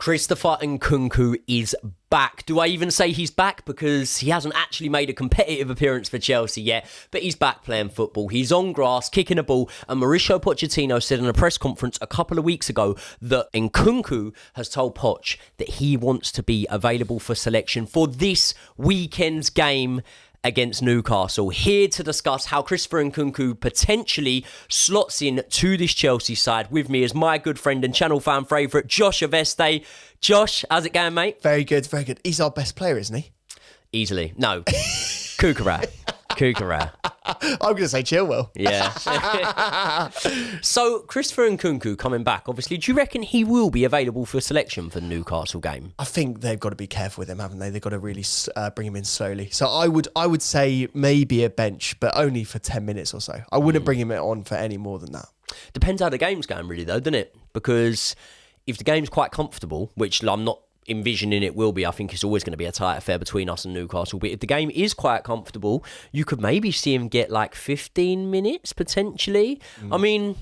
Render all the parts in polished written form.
Christopher Nkunku is back. Do I even say he's back? Because he hasn't actually made a competitive appearance for Chelsea yet, but he's back playing football. He's on grass, kicking a ball, and Mauricio Pochettino said in a press conference a couple of weeks ago that Nkunku has told Poch that he wants to be available for selection for this weekend's game against Newcastle. Here to discuss how Christopher Nkunku potentially slots in to this Chelsea side. With me is my good friend and channel fan favourite, Josh Aveste. Josh, how's it going, mate? Very good, very good. He's our best player, isn't he? Easily. No. Kukara. I'm going to say Chilwell. Yeah. So, Christopher Nkunku coming back, obviously, do you reckon he will be available for selection for the Newcastle game? I think they've got to be careful with him, haven't they? They've got to really bring him in slowly. So I would say maybe a bench, but only for 10 minutes or so. I wouldn't bring him on for any more than that. Depends how the game's going, really, though, doesn't it? Because if the game's quite comfortable, which I'm not envisioning it will be, I think it's always going to be a tight affair between us and Newcastle, but if the game is quite comfortable, you could maybe see him get like 15 minutes potentially. I mean,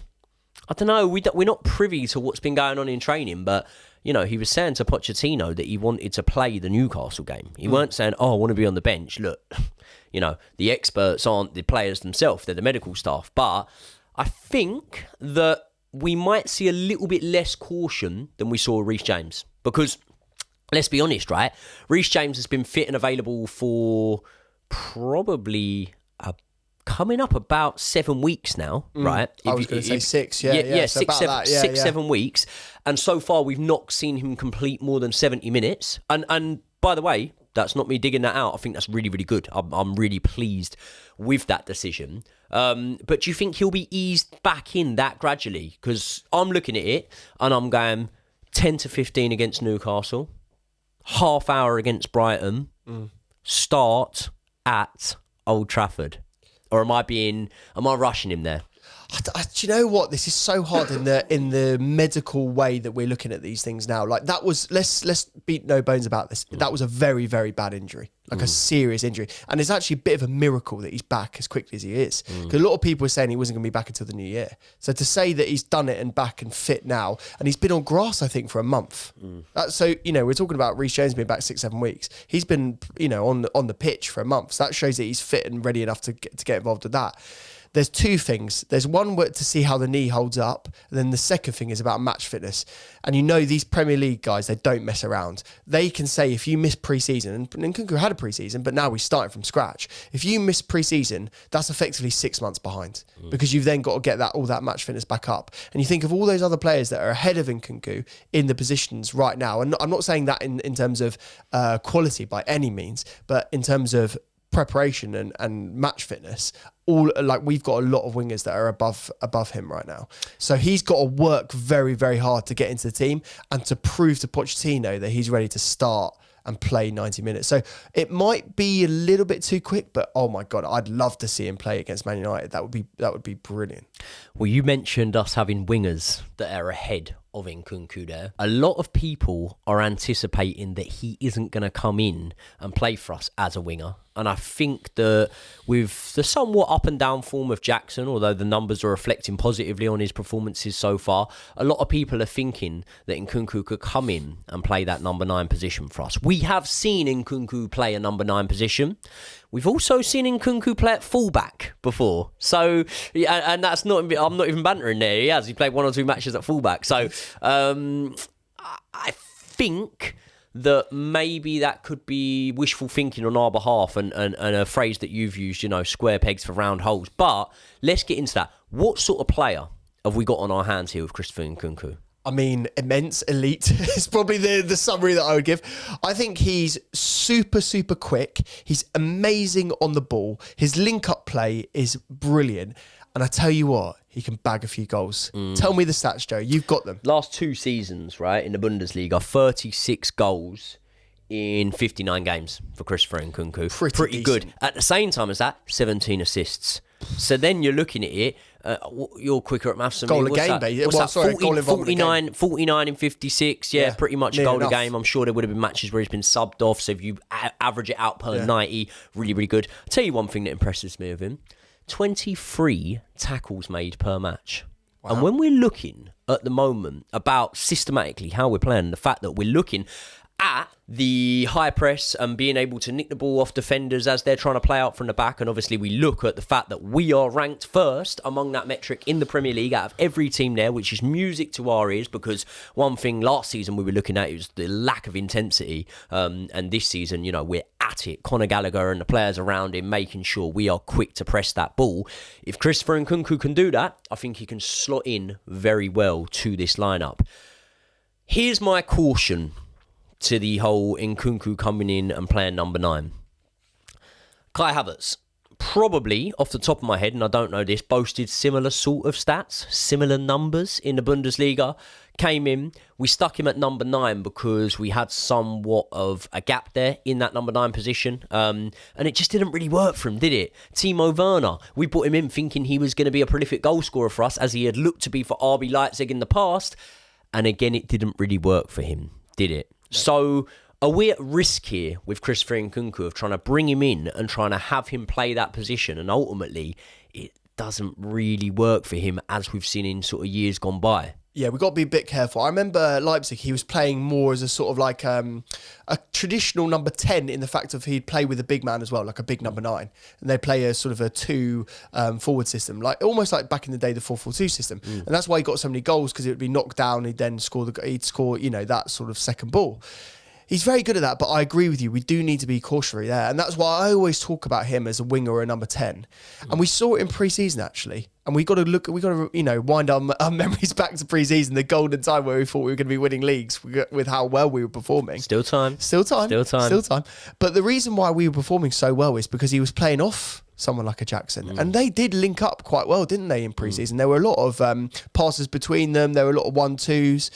I don't know, we're not privy to what's been going on in training, but you know, he was saying to Pochettino that he wanted to play the Newcastle game. He weren't saying, I want to be on the bench. Look, you know, the experts aren't the players themselves, they're the medical staff, but I think that we might see a little bit less caution than we saw with Reece James, because let's be honest, right? Reece James has been fit and available for probably coming up about 7 weeks now, right? I was going to say 6, yeah. So 7 weeks. And so far, we've not seen him complete more than 70 minutes. And by the way, that's not me digging that out. I think that's really, really good. I'm really pleased with that decision. But do you think he'll be eased back in that gradually? Because I'm looking at it and I'm going 10 to 15 against Newcastle. Half hour against Brighton, start at Old Trafford. Or am I rushing him there? Do you know what? This is so hard in the medical way that we're looking at these things now. Like that was, let's beat no bones about this. That was a very, very bad injury, like a serious injury. And it's actually a bit of a miracle that he's back as quickly as he is. Because a lot of people were saying he wasn't going to be back until the new year. So to say that he's done it and back and fit now, and he's been on grass, I think, for a month. So, you know, we're talking about Reece James being back 6-7 weeks. He's been, you know, on the pitch for a month. So that shows that he's fit and ready enough to get involved with that. There's two things. There's one to see how the knee holds up. And then the second thing is about match fitness. And you know, these Premier League guys, they don't mess around. They can say if you miss pre-season, and Nkunku had a pre-season, but now he's starting from scratch. If you miss pre-season, that's effectively 6 months behind because you've then got to get all that match fitness back up. And you think of all those other players that are ahead of Nkunku in the positions right now. And I'm not saying that in terms of quality by any means, but in terms of preparation and match fitness, we've got a lot of wingers that are above him right now. So he's got to work very, very hard to get into the team and to prove to Pochettino that he's ready to start and play 90 minutes. So it might be a little bit too quick, but oh my God, I'd love to see him play against Man United. That would be brilliant. Well, you mentioned us having wingers that are ahead of Nkunku there. A lot of people are anticipating that he isn't going to come in and play for us as a winger. And I think that with the somewhat up and down form of Jackson, although the numbers are reflecting positively on his performances so far, a lot of people are thinking that Nkunku could come in and play that number 9 position for us. We have seen Nkunku play a number 9 position. We've also seen Nkunku play at fullback before. So, yeah, and that's not, I'm not even bantering there. He played 1 or 2 matches at fullback. So, I think that maybe that could be wishful thinking on our behalf and a phrase that you've used, you know, square pegs for round holes. But let's get into that. What sort of player have we got on our hands here with Christopher Nkunku? I mean, immense, elite is probably the summary that I would give. I think he's super, super quick. He's amazing on the ball. His link-up play is brilliant. And I tell you what, he can bag a few goals. Tell me the stats, Joe. You've got them. Last 2 seasons, right, in the Bundesliga, 36 goals in 59 games for Christopher Nkunku. Pretty good. At the same time as that, 17 assists. So then you're looking at it, you're quicker at maths than me. Goal a game, baby. What's that? Sorry, goal involved in a game. 49 in 56. Yeah, pretty much a goal a game. I'm sure there would have been matches where he's been subbed off. So if you average it out per 90, really, really good. I'll tell you one thing that impresses me of him. 23 tackles made per match. Wow. And when we're looking at the moment about systematically how we're playing, the fact that we're looking at the high press and being able to nick the ball off defenders as they're trying to play out from the back. And obviously we look at the fact that we are ranked first among that metric in the Premier League out of every team there, which is music to our ears, because one thing last season we were looking at was the lack of intensity. And this season, you know, we're at it. Conor Gallagher and the players around him making sure we are quick to press that ball. If Christopher Nkunku can do that, I think he can slot in very well to this lineup. Here's my caution to the whole Nkunku coming in and playing number 9. Kai Havertz, probably off the top of my head, and I don't know this, boasted similar sort of stats, similar numbers in the Bundesliga. Came in, we stuck him at number 9 because we had somewhat of a gap there in that number 9 position. And it just didn't really work for him, did it? Timo Werner, we put him in thinking he was going to be a prolific goal scorer for us, as he had looked to be for RB Leipzig in the past. And again, it didn't really work for him, did it? So are we at risk here with Christopher Nkunku of trying to bring him in and trying to have him play that position, and ultimately it doesn't really work for him as we've seen in sort of years gone by? Yeah, we've got to be a bit careful. I remember Leipzig, he was playing more as a sort of like a traditional number 10 in the fact of he'd play with a big man as well, like a big number 9. And they play a sort of a 2 forward system, like almost like back in the day, the 4-4-2 system. And that's why he got so many goals, because it would be knocked down. He'd then he'd score, you know, that sort of second ball. He's very good at that, but I agree with you. We do need to be cautionary there. And that's why I always talk about him as a winger or a number 10. And we saw it in pre-season, actually. And we got to, you know, wind our memories back to pre-season, the golden time where we thought we were going to be winning leagues with how well we were performing. Still time. But the reason why we were performing so well is because he was playing off someone like a Jackson. And they did link up quite well, didn't they, in pre-season? There were a lot of passes between them. There were a lot of 1-2s.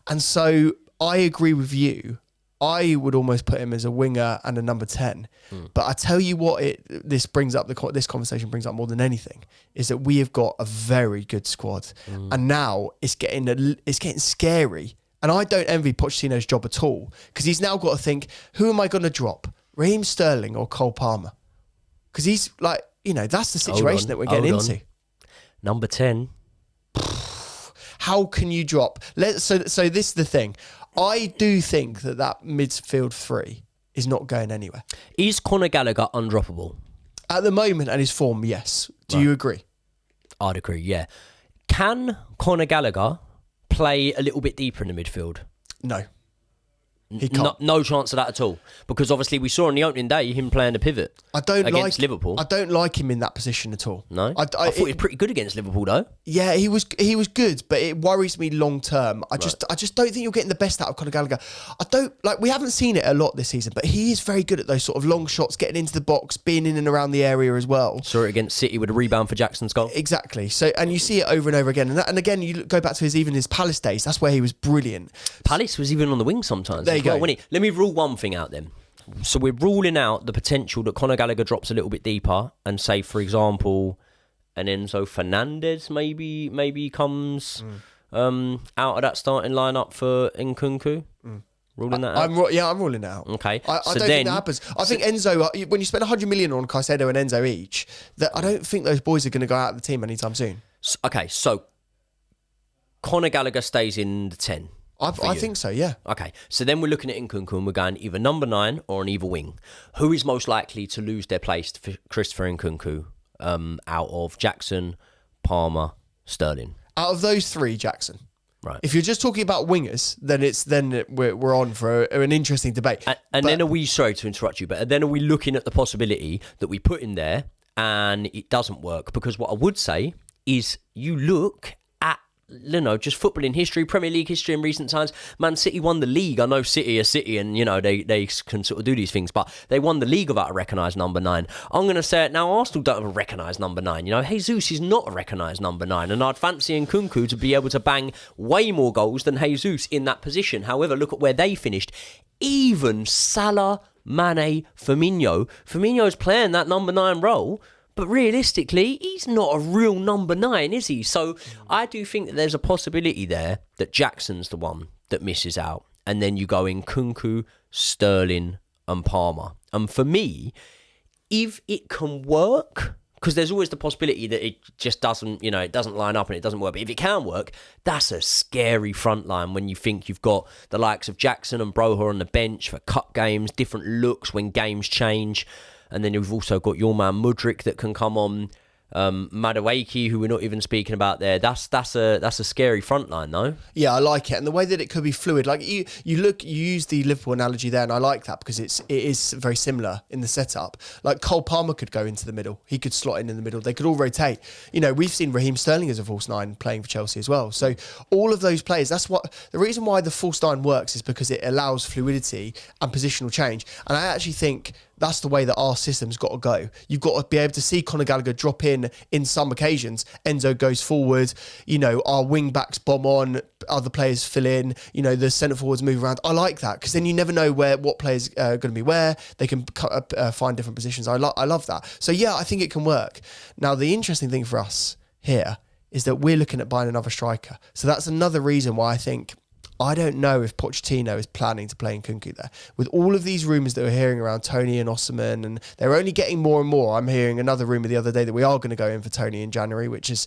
And so I agree with you. I would almost put him as a winger and a number 10. But I tell you what, this conversation brings up more than anything, is that we have got a very good squad. And now it's getting scary. And I don't envy Pochettino's job at all, because he's now got to think, who am I going to drop? Raheem Sterling or Cole Palmer? Because he's like, you know, that's the situation that we're getting into. Number 10. How can you drop? So this is the thing. I do think that midfield 3 is not going anywhere. Is Conor Gallagher undroppable? At the moment, and his form, yes. Do you agree? I'd agree, yeah. Can Conor Gallagher play a little bit deeper in the midfield? No. He can't. No chance of that at all. Because obviously we saw on the opening day him playing the pivot against Liverpool. I don't like him in that position at all. No? I thought he was pretty good against Liverpool though. Yeah, he was good, but it worries me long term. I just don't think you're getting the best out of Conor Gallagher. We haven't seen it a lot this season, but he is very good at those sort of long shots, getting into the box, being in and around the area as well. Saw it against City with a rebound for Jackson's goal. Exactly. So, and you see it over and over again. And again, you go back to his Palace days. That's where he was brilliant. Palace was even on the wing sometimes. There you go. Let me rule one thing out then. So we're ruling out the potential that Conor Gallagher drops a little bit deeper, and say, for example, an Enzo Fernandez maybe comes out of that starting lineup for Nkunku. Ruling that out? I'm ruling that out. Okay. I don't think that happens. I think Enzo, when you spend 100 million on Caicedo and Enzo each, I don't think those boys are going to go out of the team anytime soon. So Conor Gallagher stays in the 10. I think so, yeah. Okay, so then we're looking at Nkunku and we're going either number 9 or an either wing. Who is most likely to lose their place to Christopher Nkunku out of Jackson, Palmer, Sterling? Out of those 3, Jackson. Right. If you're just talking about wingers, then we're on for an interesting debate. And then are we, sorry to interrupt you, but then are we looking at the possibility that we put in there and it doesn't work? Because what I would say is you look at, you know, just football in history, Premier League history in recent times. Man City won the league. I know City are City and, you know, they can sort of do these things, but they won the league without a recognised number 9. I'm going to say it now, Arsenal don't have a recognised number 9. You know, Jesus is not a recognised number 9, and I'd fancy Nkunku to be able to bang way more goals than Jesus in that position. However, look at where they finished. Even Salah, Mane, Firmino's playing that number 9 role. But realistically, he's not a real number 9, is he? So I do think that there's a possibility there that Jackson's the one that misses out. And then you go in Nkunku, Sterling and Palmer. And for me, if it can work Because there's always the possibility that it just doesn't, it doesn't line up and it doesn't work. But if it can work, that's a scary front line when you think you've got the likes of Jackson and Broha on the bench for cup games, different looks when games change. And then you've also got your man Mudryk that can come on. Madueke, who we're not even speaking about there. That's a scary front line, though. Yeah, I like it, and the way that it could be fluid. Like you use the Liverpool analogy there, and I like that because it is very similar in the setup. Like Cole Palmer could go into the middle, he could slot in the middle. They could all rotate. We've seen Raheem Sterling as a false nine playing for Chelsea as well. So all of those players. That's what the reason why the false nine works is because it allows fluidity and positional change. And I actually think that's the way that our system's got to go. You've got to be able to see Conor Gallagher drop in some occasions. Enzo goes forward. Our wing backs bomb on. Other players fill in. The centre forwards move around. I like that because then you never know what players are going to be where. They can find different positions. I love that. So yeah, I think it can work. Now the interesting thing for us here is that we're looking at buying another striker. So that's another reason why I don't know if Pochettino is planning to play Nkunku there. With all of these rumours that we're hearing around Tony and Osimhen, and they're only getting more and more. I'm hearing another rumour the other day that we are going to go in for Tony in January, which is,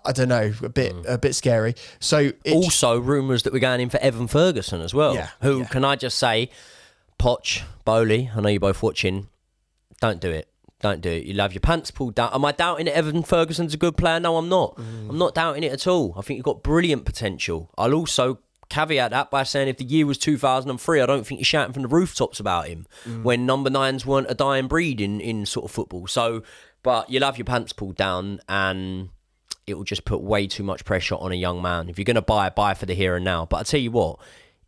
I don't know, a bit scary. So also rumours that we're going in for Evan Ferguson as well. Yeah, can I just say, Poch, Bowley, I know you're both watching, don't do it. Don't do it. You'll have your pants pulled down. Am I doubting that Evan Ferguson's a good player? No, I'm not. I'm not doubting it at all. I think you've got brilliant potential. I'll also caveat that by saying if the year was 2003, I don't think you're shouting from the rooftops about him when number nines weren't a dying breed in sort of football. So, but you'll have your pants pulled down and it will just put way too much pressure on a young man. If you're going to buy for the here and now. But I tell you what,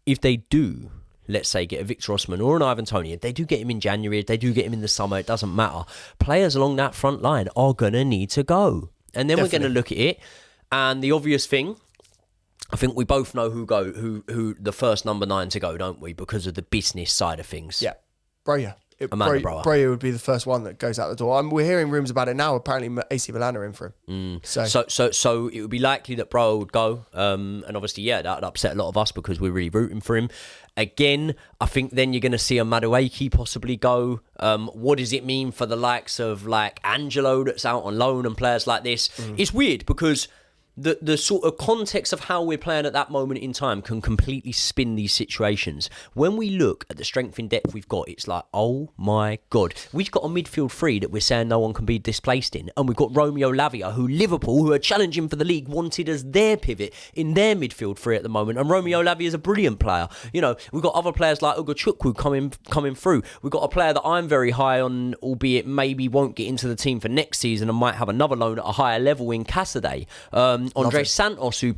if they do, let's say, get a Victor Osimhen or an Ivan Toney, if they do get him in January, if they do get him in the summer, it doesn't matter. Players along that front line are going to need to go. And then we're going to look at it. And the obvious thing, I think we both know who the first number 9 to go, don't we? Because of the business side of things. Yeah. Broja. Broja would be the first one that goes out the door. We're hearing rumours about it now. Apparently, AC Milan are in for him. So it would be likely that Broja would go. And obviously, yeah, that would upset a lot of us because we're really rooting for him. Again, I think then you're going to see a Madueke possibly go. What does it mean for the likes of like Angelo that's out on loan and players like this? It's weird because the sort of context of how we're playing at that moment in time can completely spin these situations. When we look at the strength in depth we've got, it's like, oh my God. We've got a midfield three that we're saying no one can be displaced in. And we've got Romeo Lavia, who Liverpool, who are challenging for the league, wanted as their pivot in their midfield three at the moment. And Romeo Lavia is a brilliant player. We've got other players like Ugochukwu coming through. We've got a player that I'm very high on, albeit maybe won't get into the team for next season and might have another loan at a higher level in Cassidy. Andres Santos, who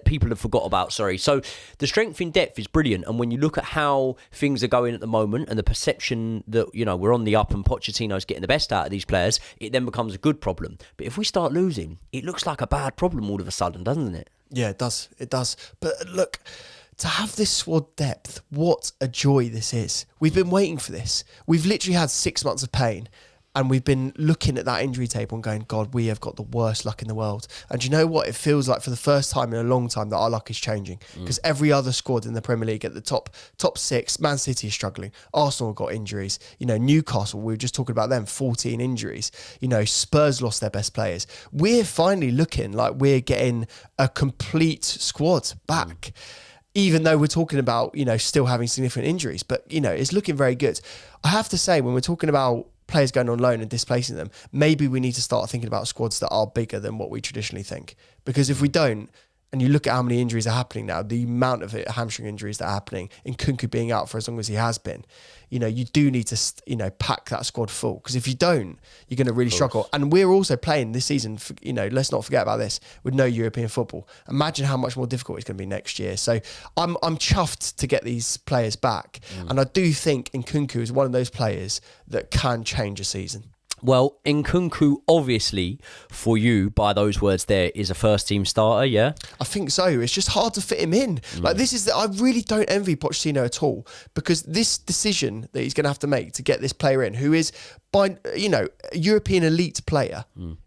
people have forgot about, So the strength in depth is brilliant. And when you look at how things are going at the moment and the perception that, we're on the up and Pochettino's getting the best out of these players, it then becomes a good problem. But if we start losing, it looks like a bad problem all of a sudden, doesn't it? Yeah, it does. It does. But look, to have this squad depth, what a joy this is. We've been waiting for this. We've literally had 6 months of pain. And we've been looking at that injury table and going, God, we have got the worst luck in the world. And you know what? It feels like for the first time in a long time that our luck is changing. Because every other squad in the Premier League at the top 6, Man City is struggling. Arsenal got injuries. Newcastle, we were just talking about them, 14 injuries. Spurs lost their best players. We're finally looking like we're getting a complete squad back. Even though we're talking about, still having significant injuries. But, it's looking very good. I have to say, when we're talking about players going on loan and displacing them, maybe we need to start thinking about squads that are bigger than what we traditionally think. Because if we don't, and you look at how many injuries are happening now, the amount of hamstring injuries that are happening, Nkunku being out for as long as he has been, you do need to, pack that squad full. Because if you don't, you're going to really struggle. And we're also playing this season, let's not forget about this, with no European football. Imagine how much more difficult it's going to be next year. So I'm chuffed to get these players back. And I do think Nkunku is one of those players that can change a season. Well, Nkunku, obviously, for you, by those words there, is a first-team starter, yeah? I think so. It's just hard to fit him in. I really don't envy Pochettino at all, because this decision that he's going to have to make to get this player in, who is, a European elite player,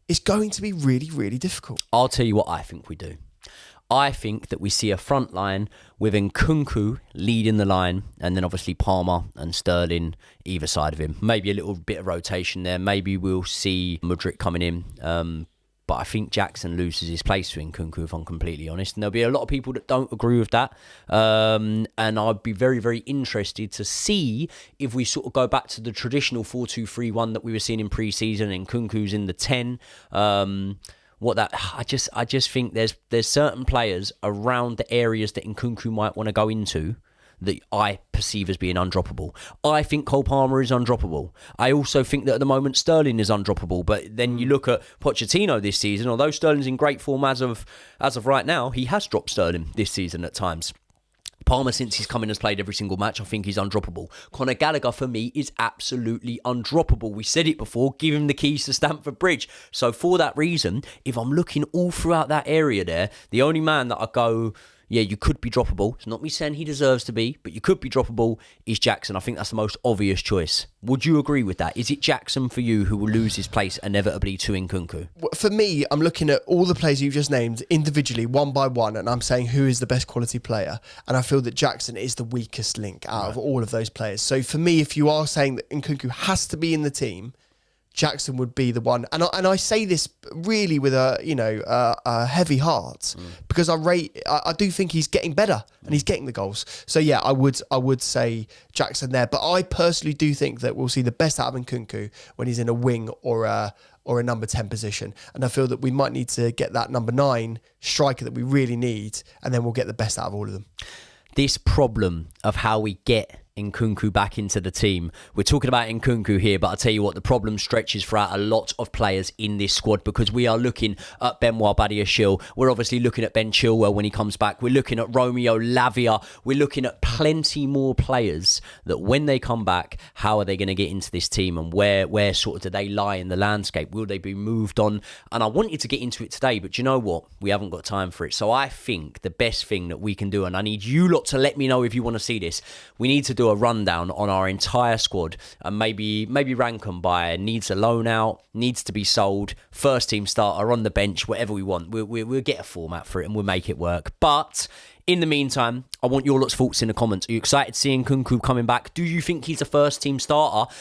is going to be really, really difficult. I'll tell you what I think we do. I think that we see a front line with Nkunku leading the line, and then obviously Palmer and Sterling either side of him. Maybe a little bit of rotation there. Maybe we'll see Mudryk coming in. But I think Jackson loses his place to Nkunku, if I'm completely honest. And there'll be a lot of people that don't agree with that. And I'd be very, very interested to see if we sort of go back to the traditional 4-2-3-1 that we were seeing in pre-season, and Nkunku's in the 10. I just think there's certain players around the areas that Nkunku might want to go into that I perceive as being undroppable. I think Cole Palmer is undroppable. I also think that at the moment Sterling is undroppable. But then you look at Pochettino this season, although Sterling's in great form as of right now, he has dropped Sterling this season at times. Palmer, since he's come in, has played every single match. I think he's undroppable. Conor Gallagher, for me, is absolutely undroppable. We said it before, give him the keys to Stamford Bridge. So for that reason, if I'm looking all throughout that area there, the only man that I go, yeah, you could be droppable. It's not me saying he deserves to be, but you could be droppable, is Jackson. I think that's the most obvious choice. Would you agree with that? Is it Jackson for you who will lose his place inevitably to Nkunku? For me, I'm looking at all the players you've just named individually, one by one, and I'm saying who is the best quality player. And I feel that Jackson is the weakest link out of all of those players. So for me, if you are saying that Nkunku has to be in the team, Jackson would be the one, and I say this really with a heavy heart because I do think he's getting better and he's getting the goals. So yeah, I would say Jackson there, but I personally do think that we'll see the best out of Nkunku when he's in a wing or a number 10 position, and I feel that we might need to get that number 9 striker that we really need, and then we'll get the best out of all of them. This problem of how we get Nkunku back into the team. We're talking about Nkunku here, but I'll tell you what, the problem stretches throughout a lot of players in this squad, because we are looking at Benoit Badiashile. We're obviously looking at Ben Chilwell when he comes back. We're looking at Romeo Lavia. We're looking at plenty more players that when they come back, how are they going to get into this team, and where sort of do they lie in the landscape? Will they be moved on? And I wanted to get into it today, but you know what? We haven't got time for it. So I think the best thing that we can do, and I need you lot to let me know if you want to see this, we need to do a rundown on our entire squad and maybe rank them by needs a loan out, needs to be sold, first team starter, on the bench, whatever we want. We'll get a format for it and we'll make it work. But in the meantime, I want your lot's thoughts in the comments. Are you excited seeing Nkunku coming back? Do you think he's a first team starter?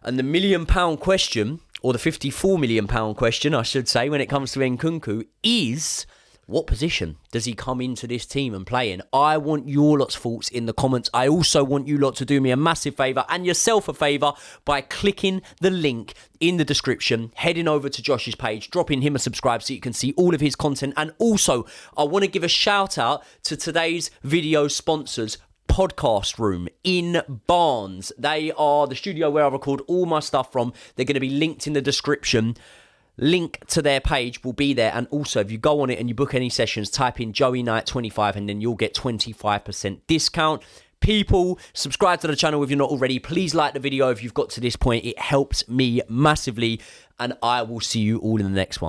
And the £1 million question, or the £54 million question, I should say, when it comes to Nkunku, is what position does he come into this team and play in? I want your lot's thoughts in the comments. I also want you lot to do me a massive favour and yourself a favour by clicking the link in the description, heading over to Josh's page, dropping him a subscribe so you can see all of his content. And also, I want to give a shout out to today's video sponsors, Podcast Room in Barnes. They are the studio where I record all my stuff from. They're going to be linked in the description. Link to their page will be there, and also if you go on it and you book any sessions, type in Joey Knight 25 and then you'll get 25% discount. People, subscribe to the channel if you're not already. Please like the video if you've got to this point. It helps me massively, and I will see you all in the next one.